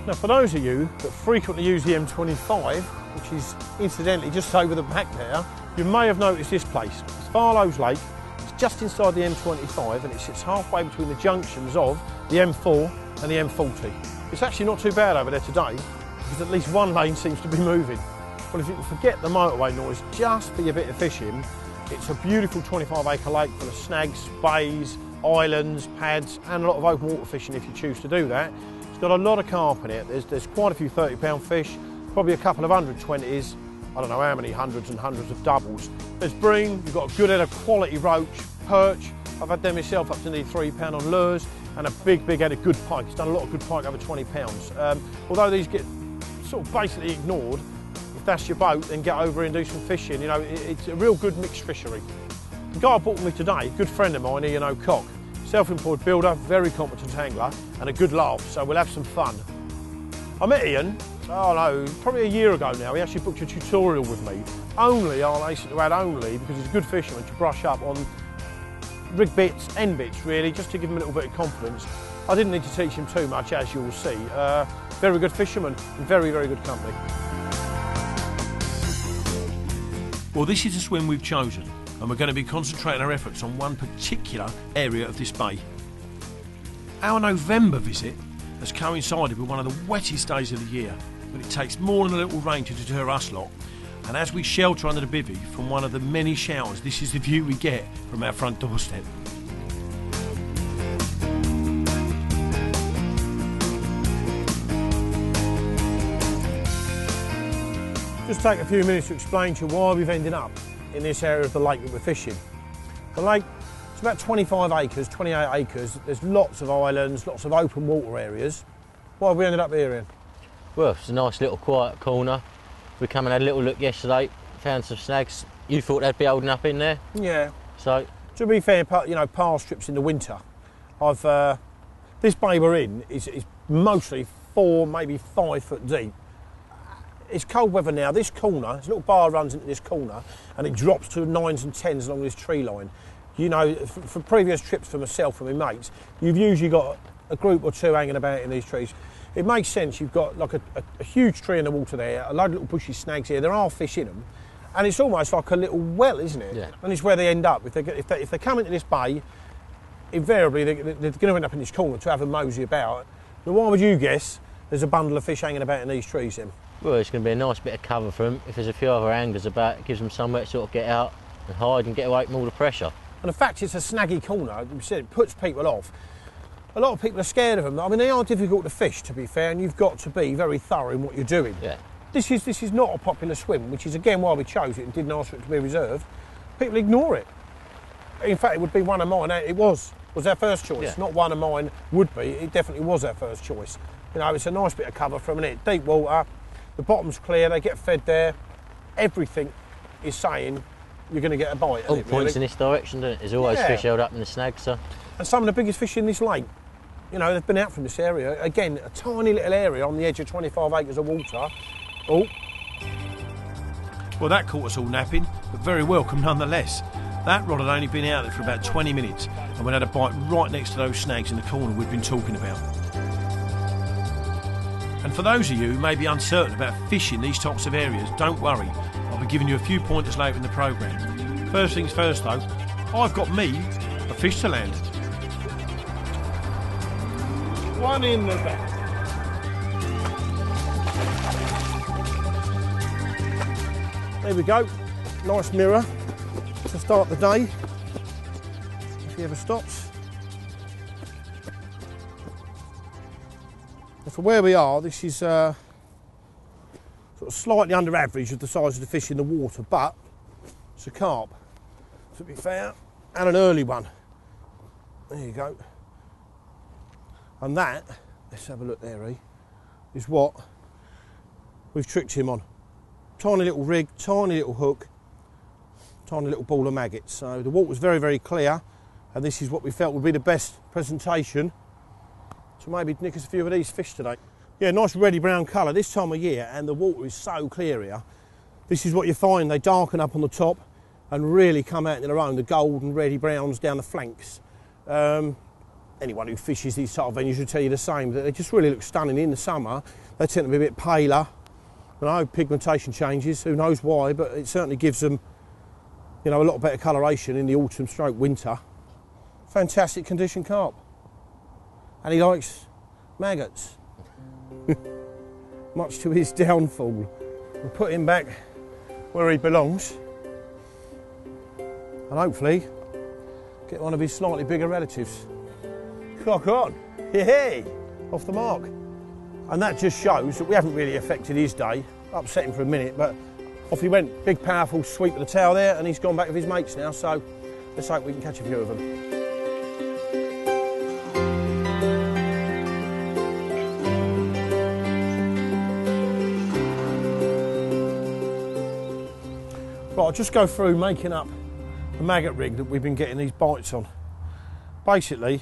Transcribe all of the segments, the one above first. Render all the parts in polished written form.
Now, for those of you that frequently use the M25, which is incidentally just over the back there, you may have noticed this place. It's Farlow's Lake. It's just inside the M25 and it sits halfway between the junctions of the M4 and the M40. It's actually not too bad over there today because at least one lane seems to be moving. Well, if you can forget the motorway noise just for your bit of fishing, it's a beautiful 25-acre lake full of snags, bays, islands, pads and a lot of open water fishing if you choose to do that. It's got a lot of carp in it. There's quite a few 30-pound fish, probably a couple of 120s, I don't know how many hundreds and hundreds of doubles. There's bream, you've got a good head of quality roach, perch. I've had them myself up to nearly £3 on lures, and a big head of good pike. It's done a lot of good pike over 20 pounds. Although these get sort of basically ignored, if that's your boat, then get over and do some fishing. You know, it's a real good mixed fishery. The guy I bought with me today, a good friend of mine, Ian O'Cock, self-employed builder, very competent angler, and a good laugh, so we'll have some fun. I met Ian, oh no, probably a year ago now. He actually booked a tutorial with me. Only, I'll hasten to add only, because he's a good fisherman, to brush up on rig bits, end bits really, just to give him a little bit of confidence. I didn't need to teach him too much, as you'll see. Very good fisherman and very good company. Well, this is the swim we've chosen, and we're going to be concentrating our efforts on one particular area of this bay. Our November visit has coincided with one of the wettest days of the year, but it takes more than a little rain to deter us lot. And as we shelter under the bivvy from one of the many showers, this is the view we get from our front doorstep. Just take a few minutes to explain to you why we've ended up in this area of the lake that we're fishing. The lake, it's about 25 acres, 28 acres. There's lots of islands, lots of open water areas. Why have we ended up here, Ian? Well, it's a nice little quiet corner. We come and had a little look yesterday, found some snags. You thought they'd be holding up in there? Yeah. So, to be fair, you know, past trips in the winter, this bay we're in is mostly 4, maybe 5 foot deep. It's cold weather now. This corner, this little bar runs into this corner and it drops to 9s and 10s along this tree line. You know, for previous trips for myself and my mates, you've usually got a group or two hanging about in these trees. It makes sense. You've got like a huge tree in the water there, a load of little bushy snags here. There are fish in them, and it's almost like a little well, isn't it? Yeah. And it's where they end up. If they come into this bay, invariably they're going to end up in this corner to have a mosey about. Now, why would you guess there's a bundle of fish hanging about in these trees then? well, it's going to be a nice bit of cover for them. If there's a few other anglers about, it gives them somewhere to sort of get out and hide and get away from all the pressure. And the fact it's a snaggy corner, you said, it puts people off. A lot of people are scared of them. I mean, they are difficult to fish, to be fair, and you've got to be very thorough in what you're doing. Yeah. This is not a popular swim, which is again why we chose it and didn't ask for it to be reserved. People ignore it. In fact, it would be one of mine. It was our first choice. Yeah. Not one of mine would be. It definitely was our first choice. You know, it's a nice bit of cover from it. Deep water, the bottom's clear, they get fed there. Everything is saying you're going to get a bite. All points in this direction, doesn't it? There's always fish held up in the snags. So. And some of the biggest fish in this lake, you know, they've been out from this area. Again, a tiny little area on the edge of 25 acres of water. Oh. Well, that caught us all napping, but very welcome nonetheless. That rod had only been out there for about 20 minutes and we had a bite right next to those snags in the corner we've been talking about. And for those of you who may be uncertain about fishing these types of areas, don't worry. I'll be giving you a few pointers later in the programme. First things first though, I've got me a fish to land. One in the back. There we go. Nice mirror to start the day, if he ever stops. And for where we are, this is sort of slightly under average of the size of the fish in the water, but it's a carp, to be fair, and an early one. There you go. And that, let's have a look there, is what we've tricked him on. Tiny little rig, tiny little hook, tiny little ball of maggots. So the water's very, very clear, and this is what we felt would be the best presentation to maybe nick us a few of these fish today. Yeah, nice reddy brown colour this time of year, and the water is so clear here. This is what you find, they darken up on the top and really come out in their own, the gold and reddy browns down the flanks. anyone who fishes these sort of venues will tell you the same, that they just really look stunning in the summer. They tend to be a bit paler. You know, pigmentation changes, who knows why, but it certainly gives them, you know, a lot better coloration in the autumn stroke winter. Fantastic condition carp. And he likes maggots. Much to his downfall. We'll put him back where he belongs. And hopefully get one of his slightly bigger relatives. Cock on, hey, off the mark. And that just shows that we haven't really affected his day. Upset him for a minute, but off he went. Big, powerful sweep of the tail there, and he's gone back with his mates now, so let's hope we can catch a few of them. Right, I'll just go through making up the maggot rig that we've been getting these bites on. Basically,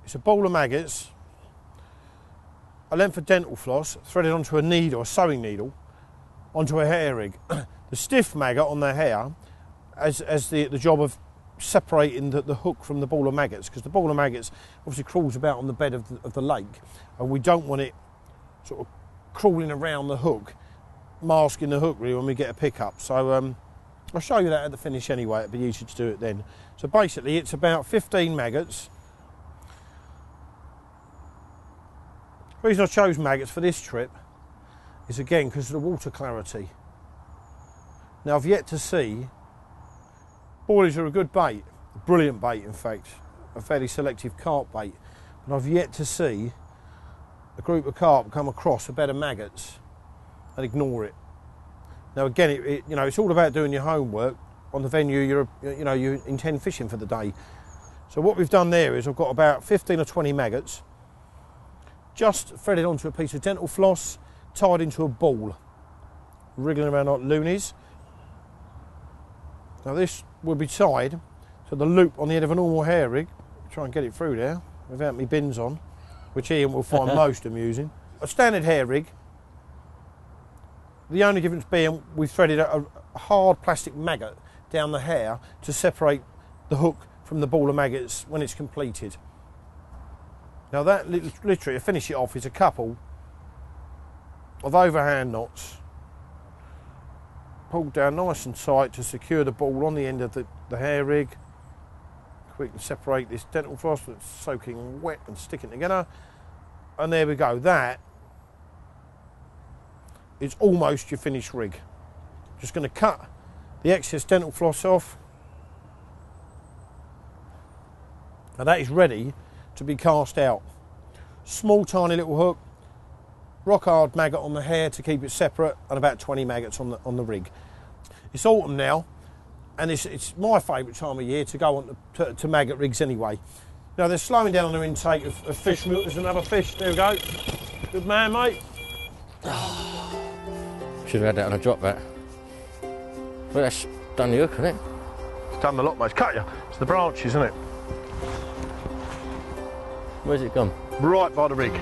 it's a ball of maggots, a length of dental floss threaded onto a needle, a sewing needle, onto a hair rig. The stiff maggot on the hair as the job of separating the hook from the ball of maggots, because the ball of maggots obviously crawls about on the bed of the lake, and we don't want it sort of crawling around the hook, masking the hook really when we get a pickup. So I'll show you that at the finish anyway, it'd be easier to do it then. So basically it's about 15 maggots. The reason I chose maggots for this trip is again because of the water clarity. Now I've yet to see, boilies are a good bait, a brilliant bait in fact, a fairly selective carp bait, but I've yet to see a group of carp come across a bed of maggots and ignore it. Now again, you know, it's all about doing your homework on the venue you intend fishing for the day. So what we've done there is I've got about 15 or 20 maggots, just threaded onto a piece of dental floss, tied into a ball, wriggling around like loonies. Now this will be tied to the loop on the end of a normal hair rig. Try and get it through there without me bins on, which Ian will find most amusing. A standard hair rig. The only difference being we've threaded a hard plastic maggot down the hair to separate the hook from the ball of maggots when it's completed. Now that literally, to finish it off, is a couple of overhand knots pulled down nice and tight to secure the ball on the end of the hair rig. We can separate this dental floss that's soaking wet and sticking together, and there we go. That is almost your finished rig. Just going to cut the excess dental floss off, and that is ready to be cast out. Small tiny little hook, rock hard maggot on the hair to keep it separate, and about 20 maggots on the rig. It's autumn now, and it's my favourite time of year to go on to maggot rigs anyway. Now they're slowing down on their intake of fish milk. There's another fish, there we go. Good man, mate. Should have had that on a drop bat. Well, that's done the hook, hasn't it? It's done the lot, mate. It's cut you. It's the branches, isn't it? Where's it gone? Right by the rig.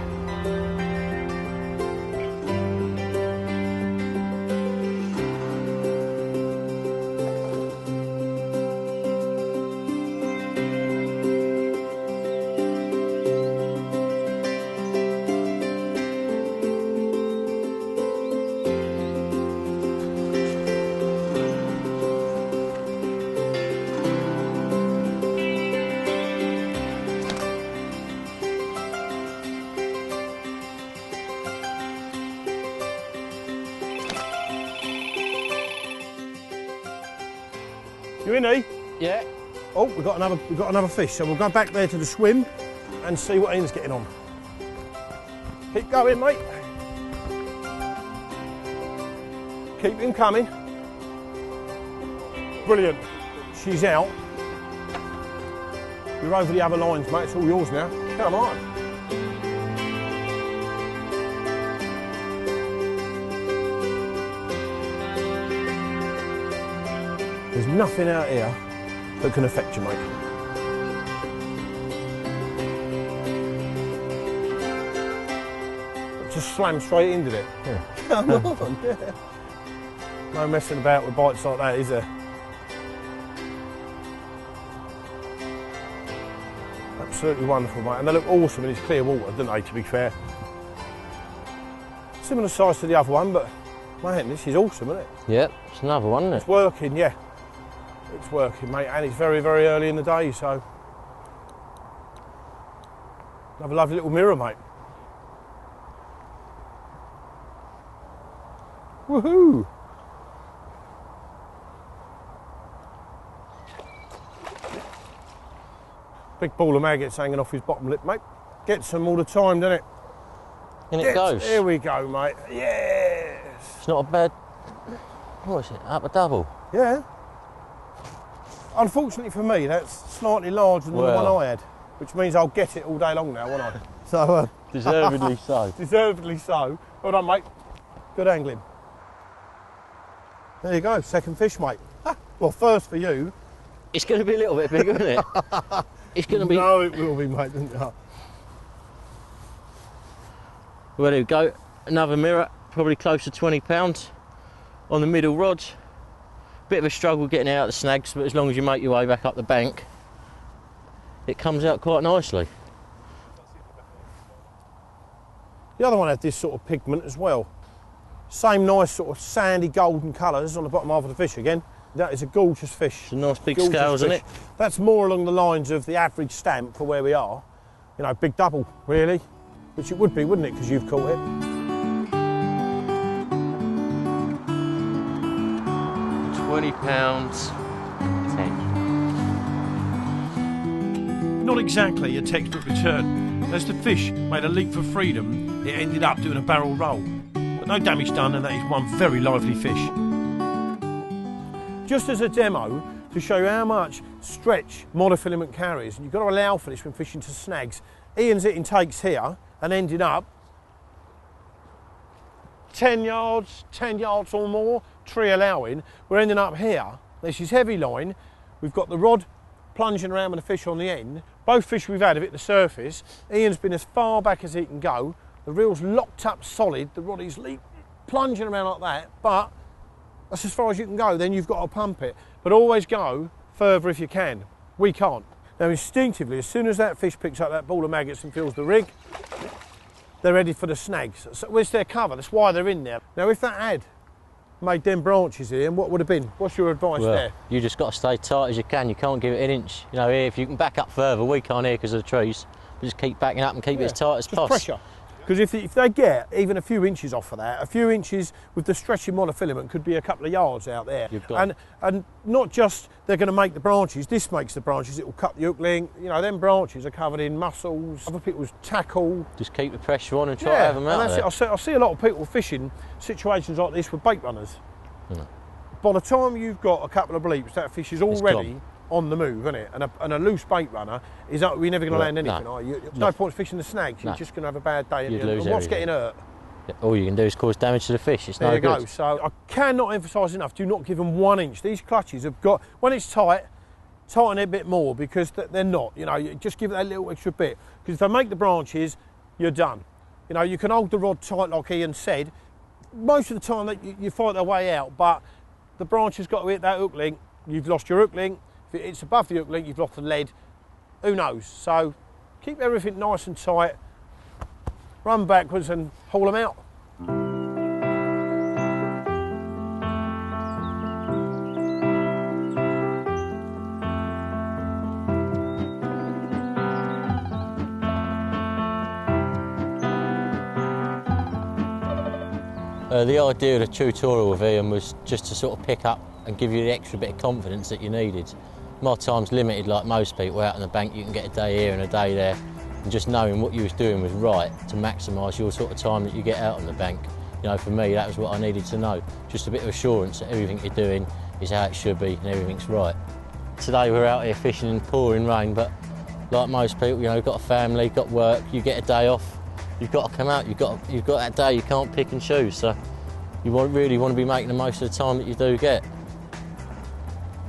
You in, E? Yeah. Oh, we've got another fish, so we'll go back there to the swim and see what Ian's getting on. Keep going, mate. Keep him coming. Brilliant. She's out. You're over the other lines, mate. It's all yours now. Come on. There's nothing out here that can affect you, mate. Just slam straight into it. Yeah. Come on. Yeah. No messing about with bites like that, is there? absolutely wonderful, mate. And they look awesome in this clear water, don't they, to be fair. Similar size to the other one, but man, this is awesome, isn't it? Yep, it's another one, isn't it? It's working, yeah. It's working, mate, and it's very, very early in the day, so. Another lovely little mirror, mate. Woohoo! Big ball of maggots hanging off his bottom lip, mate. Gets them all the time, doesn't it? And it goes. Here we go, mate. Yes! It's not a bad, what is it, up a double? Yeah. Unfortunately for me, that's slightly larger than the one I had, which means I'll get it all day long now, won't I? So, deservedly so. Deservedly so. Well done, mate. Good angling. There you go, second fish, mate. Well, first for you. It's going to be a little bit bigger, isn't it? It's going to be... No, it will be, mate. Well, there we go. Another mirror, probably close to 20 pounds on the middle rod. Bit of a struggle getting out of the snags, but as long as you make your way back up the bank, it comes out quite nicely. The other one had this sort of pigment as well. Same nice sort of sandy golden colours on the bottom half of the fish again. That is a gorgeous fish. It's a nice big scales, isn't it? That's more along the lines of the average stamp for where we are. You know, big double, really. Which it would be, wouldn't it, because you've caught it. £20, 10. Not exactly a textbook return. As the fish made a leap for freedom, it ended up doing a barrel roll. But no damage done, and that is one very lively fish. Just as a demo to show you how much stretch monofilament carries, and you've got to allow for this when fishing to snags. Ian's hitting takes here and ending up 10 yards or more, tree allowing. We're ending up here. This is heavy line. We've got the rod plunging around with the fish on the end. Both fish we've had have hit the surface. Ian's been as far back as he can go. The reel's locked up solid. The rod is plunging around like that, but that's as far as you can go. Then you've got to pump it. But always go further if you can. We can't. Now instinctively, as soon as that fish picks up that ball of maggots and feels the rig, they're ready for the snags. So it's their cover, that's why they're in there. Now if that had made them branches here, what would have been? What's your advice there? You just got to stay tight as you can. You can't give it an inch. You know, if you can back up further, we can't here because of the trees. But just keep backing up and keep it as tight as possible. Pressure. Because if they get even a few inches off of that, a few inches with the stretching monofilament could be a couple of yards out there. And not just they're going to make the branches, this makes the branches, it will cut the hook length. You know, them branches are covered in mussels, other people's tackle. Just keep the pressure on and try to have them out there. I see a lot of people fishing situations like this with bait runners. By the time you've got a couple of bleeps, that fish is already on the move, isn't it? And a loose bait runner is we're never going to land anything, are you? No point fishing the snags, you're just going to have a bad day. And what's getting hurt? All you can do is cause damage to the fish, it's no good. There you go. So I cannot emphasise enough, do not give them 1 inch. These clutches have got, when it's tight, tighten it a bit more because they're not, you know, you just give it that little extra bit. Because if they make the branches, you're done. You know, you can hold the rod tight like Ian said. Most of the time you fight their way out, but the branch has got to hit that hook link, you've lost your hook link. If it's above the hook link, you've lost the lead. Who knows? So keep everything nice and tight, run backwards and haul them out. The idea of the tutorial with Ian was just to sort of pick up and give you the extra bit of confidence that you needed. My time's limited like most people out on the bank. You can get a day here and a day there, and just knowing what you was doing was right to maximise your sort of time that you get out on the bank. You know, for me that was what I needed to know. Just a bit of assurance that everything you're doing is how it should be and everything's right. Today we're out here fishing in pouring rain, but like most people, you know, you've got a family, got work, you get a day off, you've got to come out, you've got that day, you can't pick and choose, so you really want to be making the most of the time that you do get.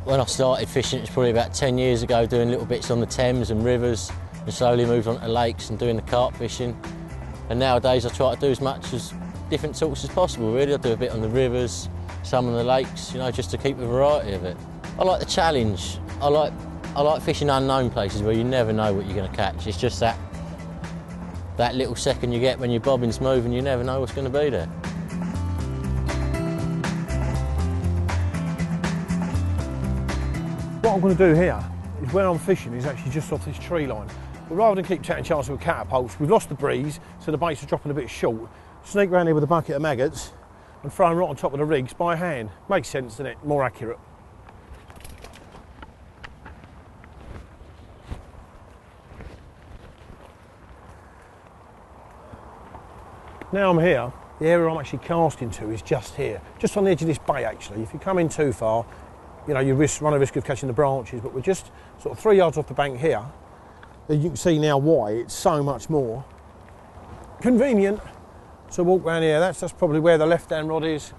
When I started fishing, it was probably about 10 years ago, doing little bits on the Thames and rivers, and slowly moved on to lakes and doing the carp fishing. And nowadays I try to do as much as different sorts as possible, really. I do a bit on the rivers, some on the lakes, you know, just to keep the variety of it. I like the challenge. I like I like fishing unknown places where you never know what you're going to catch. It's just that little second you get when your bobbin's moving, you never know what's going to be there. What I'm going to do here is where I'm fishing is actually just off this tree line. But rather than keep taking chances with catapults, we've lost the breeze, so the baits are dropping a bit short. Sneak around here with a bucket of maggots and throw them right on top of the rigs by hand. Makes sense, doesn't it? More accurate. Now I'm here, the area I'm actually casting to is just here, just on the edge of this bay actually. If you come in too far, you know, you run a risk of catching the branches, but we're just sort of 3 yards off the bank here. You can see now why it's so much more convenient to walk around here. That's probably where the left-hand rod is.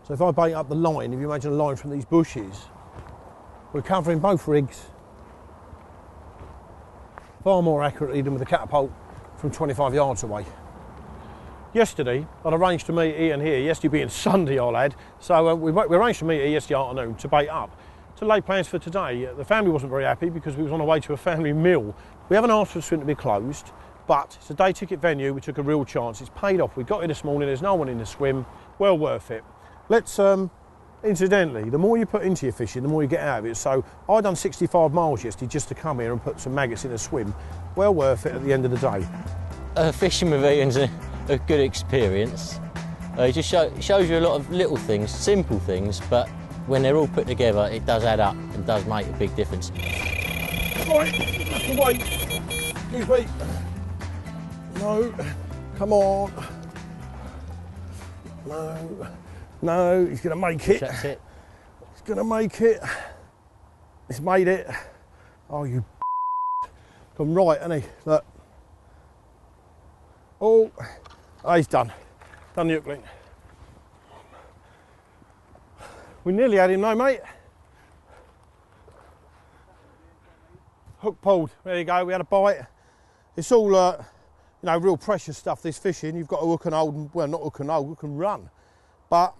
So if I bait up the line, if you imagine a line from these bushes, we're covering both rigs far more accurately than with a catapult from 25 yards away. Yesterday, I'd arranged to meet Ian here, yesterday being Sunday, I'll add, so we arranged to meet here yesterday afternoon to bait up, to lay plans for today. The family wasn't very happy because we was on our way to a family meal. We haven't asked for the swim to be closed, but it's a day ticket venue, we took a real chance, it's paid off. We got here this morning, there's no one in the swim, well worth it. Let's, incidentally, the more you put into your fishing, the more you get out of it. So I done 65 miles yesterday just to come here and put some maggots in a swim. Well worth it at the end of the day. Fishing with Ian's a good experience. It just shows you a lot of little things, simple things, but when they're all put together, it does add up and does make a big difference. Right, that's the weight. Excuse me. No, come on. No, he's going to make it. That's it. He's going to make it. He's made it. Oh, you come right, hasn't he? Look. Oh, he's done. Done the hook link. We nearly had him though, mate. Hook pulled. There you go. We had a bite. It's all, you know, real precious stuff, this fishing. You've got to hook and hold, well, not hook and hold, hook and run. But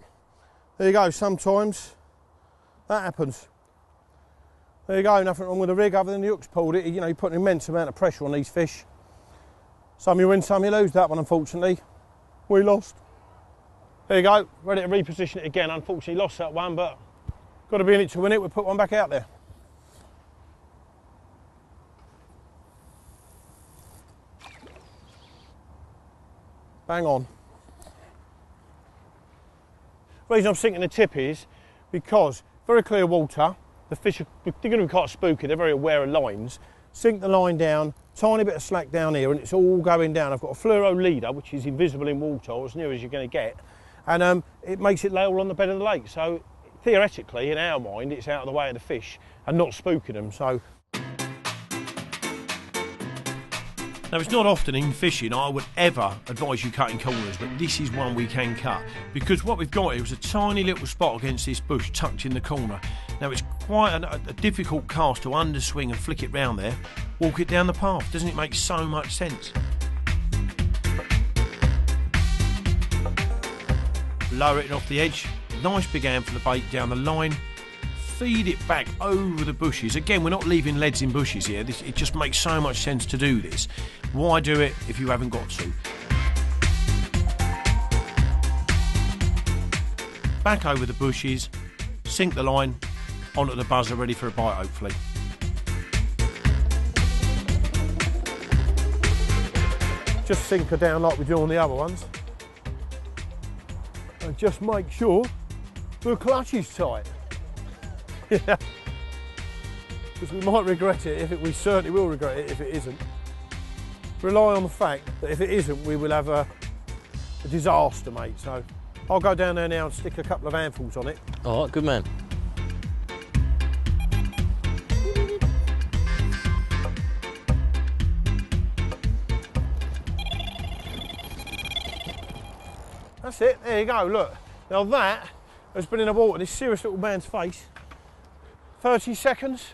there you go. Sometimes that happens. There you go. Nothing wrong with the rig other than the hook's pulled it. You know, you put an immense amount of pressure on these fish. Some you win, some you lose. That one, unfortunately, we lost. There you go, ready to reposition it again. Unfortunately, lost that one, but got to be in it to win it. We'll put one back out there. Bang on. The reason I'm sinking the tip is because very clear water. The fish are they're going to be quite spooky. They're very aware of lines. Sink the line down. Tiny bit of slack down here and it's all going down. I've got a fluoro leader which is invisible in water, or as near as you're going to get, and it makes it lay all on the bed of the lake. So theoretically, in our mind, it's out of the way of the fish and not spooking them. So now, it's not often in fishing I would ever advise you cutting corners, but this is one we can cut, because what we've got here is a tiny little spot against this bush tucked in the corner. Now, it's quite a difficult cast to underswing and flick it round there, walk it down the path. Doesn't it make so much sense? Lower it off the edge, nice big handful of bait down the line, feed it back over the bushes. Again, we're not leaving leads in bushes here. It just makes so much sense to do this. Why do it if you haven't got to? Back over the bushes, sink the line onto the buzzer, ready for a bite hopefully. just sink her down like we do on the other ones. And just make sure the clutch is tight. Yeah. Because we might regret it we certainly will regret it if it isn't. Rely on the fact that if it isn't, we will have a disaster, mate. So I'll go down there now and stick a couple of handfuls on it. All right, good man. That's it, there you go, look. Now that has been in the water, this serious little man's face. 30 seconds,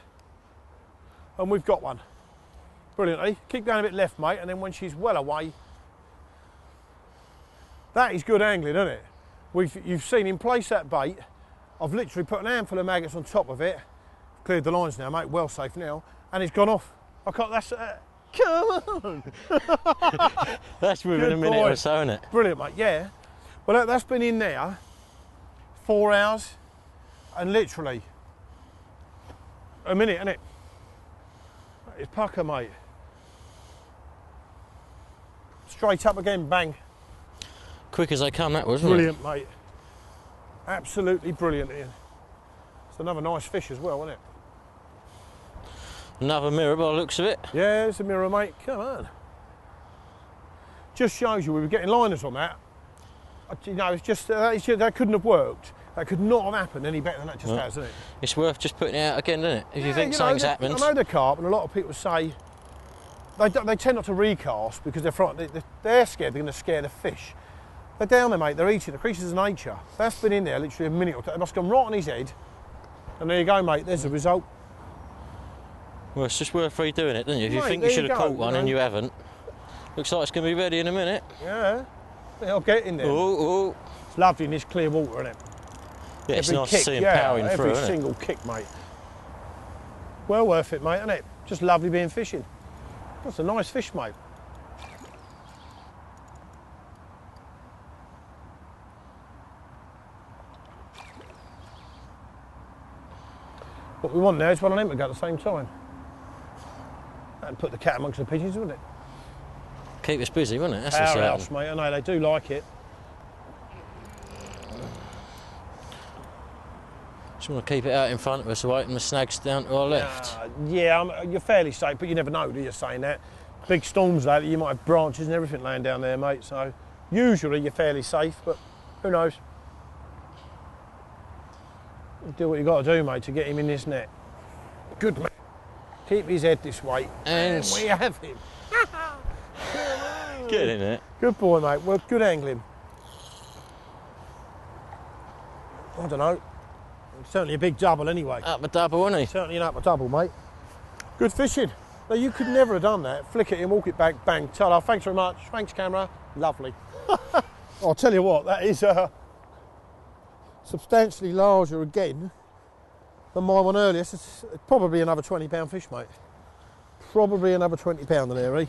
and we've got one. Brilliantly. Keep going a bit left, mate, and then when she's well away, that is good angling, isn't it? You've seen him place that bait. I've literally put an handful of maggots on top of it, Cleared the lines now, mate, well safe now. And it's gone off. I can't, that's, come on! That's within a minute or so, isn't it? Brilliant, mate, yeah. Well, that's been in there 4 hours and literally a minute, isn't it? It's pucker, mate. Straight up again, bang. Quick as they come, that was, Brilliant, mate. Absolutely brilliant, Ian. It's another nice fish as well, isn't it? Another mirror by the looks of it. Yeah, it's a mirror, mate. Come on. Just shows you we were getting liners on that. You know, it's just that couldn't have worked. That could not have happened any better than that just has, isn't it? It's worth just putting it out again, isn't it? If yeah, you think something's happened. I know the carp, and a lot of people say they tend not to recast because they're frightened. They're scared they're going to scare the fish. They're down there, mate. They're eating the creatures of nature. That's been in there literally a minute or two. It must have gone right on his head. And there you go, mate. There's the result. Well, it's just worth redoing it, doesn't you? If you Mate, think you should have caught one and know. you haven't, looks like it's going to be ready in a minute. Yeah. I'll get in there. Oh. It's lovely in this clear water, isn't it? Yeah, it's Every nice kick, to see him powering through, every isn't single kick, mate. Well worth it, mate, isn't it? Just lovely being fishing. That's a nice fish, mate. What we want now is one of them to go at the same time. That'd put the cat amongst the pigeons, wouldn't it? Keep us busy, wouldn't it? That's the Powerhouse, certain. mate. I know they do like it. Just want to keep it out in front of us, waiting the snags down to our left. Yeah, you're fairly safe, but you never know, do you, saying that? Big storms lately, you might have branches and everything laying down there, mate, so usually you're fairly safe, but who knows? You do what you got to do, mate, to get him in this net. Good, mate. Keep his head this way, and we have him. Get in it. Good boy, mate. Well, good angling. I don't know. Certainly a big double anyway. Up a double, isn't he? Certainly an up a double, mate. Good fishing. Now, you could never have done that. Flick it in, walk it back, bang, ta-da. Thanks very much. Thanks, camera. Lovely. I'll tell you what, that is substantially larger again than my one earlier. It's probably another 20-pound fish, mate. Probably another 20 pound in there, eh?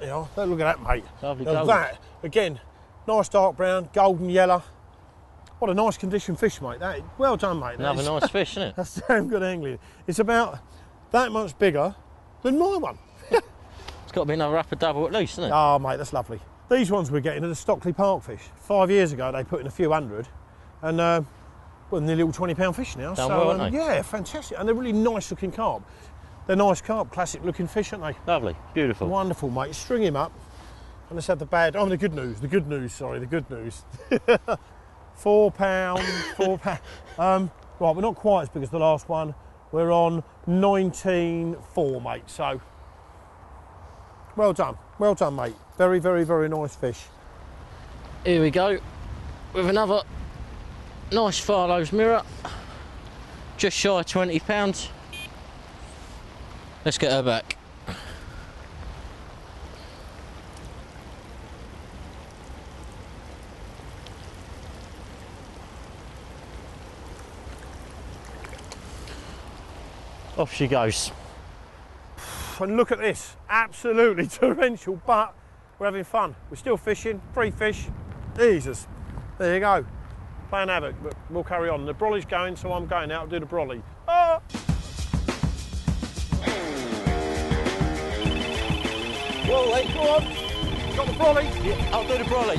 You know, look at that, mate. Lovely now gold. that, again, nice dark brown, golden yellow. What a nice condition fish, mate. That, well done, mate. Another nice fish, isn't it? That's damn good angling. It's about that much bigger than my one. It's got to be another upper double at least, isn't it? Oh, mate, that's lovely. These ones we're getting are the Stockley Park fish. 5 years ago, they put in a few hundred, and well, nearly all 20-pound fish now. Done well, aren't they? Yeah, fantastic. And they're really nice-looking carp. They're nice carp, classic-looking fish, aren't they? Lovely, beautiful. Wonderful, mate. String him up. And let's have the bad... Oh, the good news. The good news, sorry, the good news. £4, £4. Right, we're not quite as big as the last one. We're on 19.4, mate. So, well done, mate. Very, very, very nice fish. Here we go with another nice Farlow's mirror. Just shy of £20. Let's get her back. Off she goes. And look at this, absolutely torrential, but we're having fun. We're still fishing, free fish. Jesus, there you go. Playing havoc, but we'll carry on. The brolly's going, so I'm going out to do the brolly. Ah! Brolly, go on. Got the brolly? Yeah, I'll do the brolly.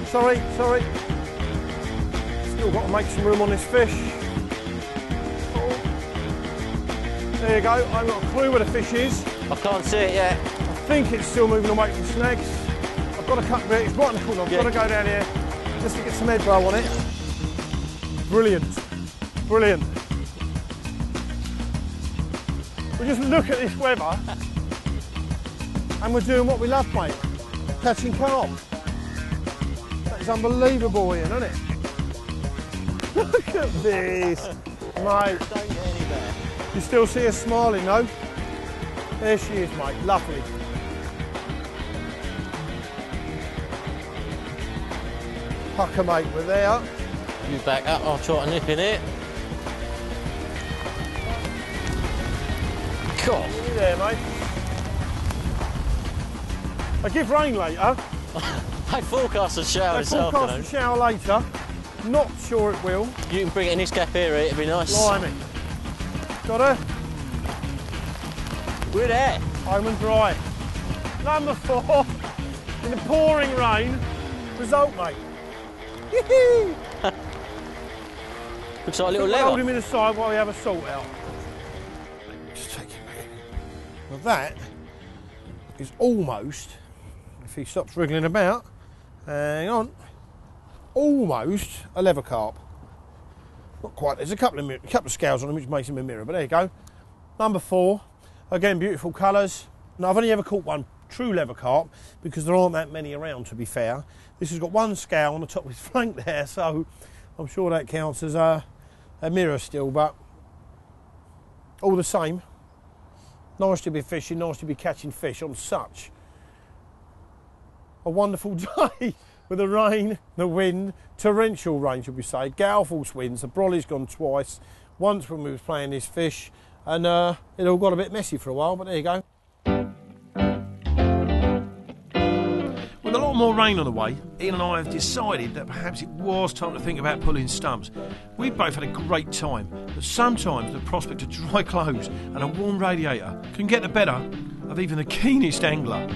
Sorry. Still got to make some room on this fish. Oh. There you go. I haven't got a clue where the fish is. I can't see it yet. I think it's still moving away from snags. I've got to cut it. It's right in the corner. I've got to go down here just to get some head roll on it. Brilliant. We just look at this weather and we're doing what we love, mate. Catching carp. That is unbelievable, Ian, isn't it? Look at this, mate. Don't get any better. You still see her smiling, though? There she is, mate. Lovely. Pucker mate, we're there. You back up, I'll try to nip in it. God. You there, mate? I give rain later. They forecast a shower this Forecast afternoon. a shower later. Not sure it will. You can bring it in this gap here, it'd be nice. Blimey. Got her. We're there. Home and dry. Number 4. In the pouring rain. Result, mate. Looks like a little Hold lever. him in the side while we have a sort out. Just take him back. Well, that is almost, if he stops wriggling about, hang on, almost a leather carp. Not quite. There's a couple of scales on him which makes him a mirror, but there you go. Number 4. Again, beautiful colours. Now, I've only ever caught one true leather carp because there aren't that many around, to be fair. This has got one scale on the top of his flank there, so I'm sure that counts as a mirror still, but all the same, nice to be fishing, nice to be catching fish on such a wonderful day with the rain, the wind, torrential rain, should we say, gale force winds. The brolly's gone twice, once when we was playing this fish, and it all got a bit messy for a while, but there you go. With a lot more rain on the way, Ian and I have decided that perhaps it was time to think about pulling stumps. We've both had a great time, but sometimes the prospect of dry clothes and a warm radiator can get the better of even the keenest angler.